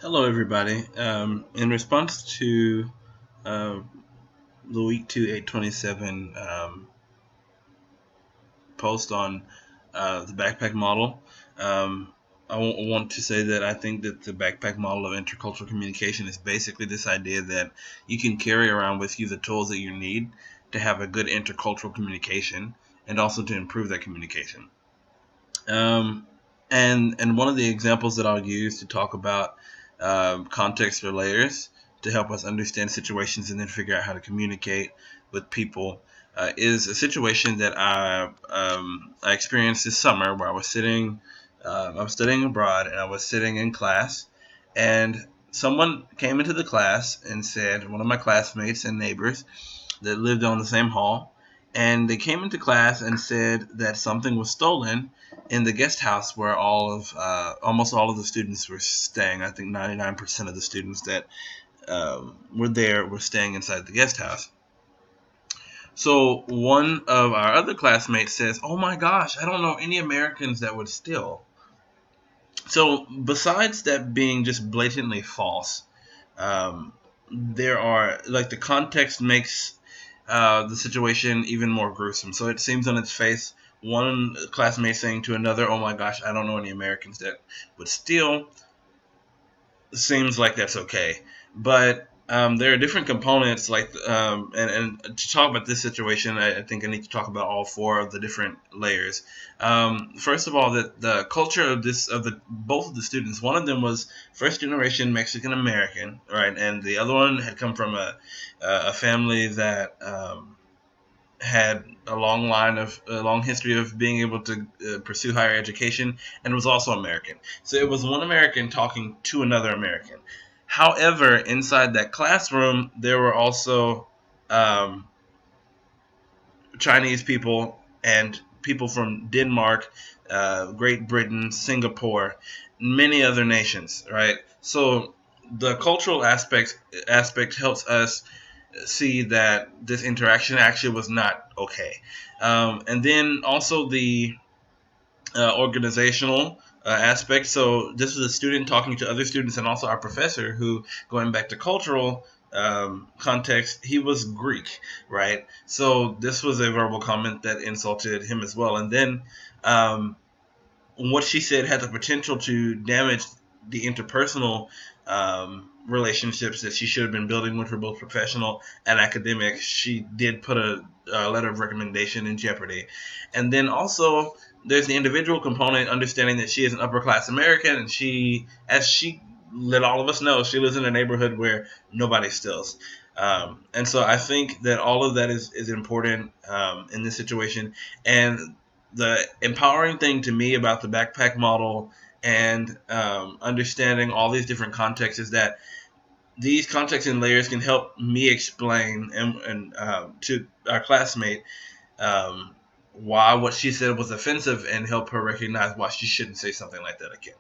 Hello, everybody. In response to uh, the Week 2 827 post on the backpack model, um, want to say that I think that the backpack model of intercultural communication is basically this idea that you can carry around with you the tools that you need to have a good intercultural communication and also to improve that communication. Um, and one of the examples that I'll use to talk about context or layers to help us understand situations and then figure out how to communicate with people is a situation that I experienced this summer where I was studying abroad and I was sitting in class, and someone came into the class and said, one of my classmates and neighbors that lived on the same hall, and they came into class and said that something was stolen in the guest house where almost all of the students were staying. I think 99% of the students that were there were staying inside the guest house. So one of our other classmates says, "Oh my gosh, I don't know any Americans that would steal." So besides that being just blatantly false, there are like the context makes the situation even more gruesome. So it seems on its face, one classmate saying to another, "Oh my gosh, I don't know any Americans that would steal," seems like that's okay. But there are different components, and to talk about this situation, I think I need to talk about all four of the different layers. First of all, the culture of the both of the students. One of them was first generation Mexican American, right, and the other one had come from a family that had a long history of being able to pursue higher education, and was also American. So it was one American talking to another American. However, inside that classroom, there were also um, Chinese people and people from Denmark, Great Britain, Singapore, many other nations. Right. So the cultural aspect helps us see that this interaction actually was not okay. And then also the organizational aspect. So this was a student talking to other students, and also our professor, who, going back to cultural context, he was Greek, right? So this was a verbal comment that insulted him as well. And then what she said had the potential to damage the interpersonal relationships that she should have been building with her, both professional and academic. She did put a letter of recommendation in jeopardy. And then also, there's the individual component, understanding that she is an upper class American, and as she let all of us know, she lives in a neighborhood where nobody steals. And so I think that all of that is important in this situation. And the empowering thing to me about the backpack model and understanding all these different contexts is that these contexts and layers can help me explain and to our classmate why what she said was offensive, and help her recognize why she shouldn't say something like that again.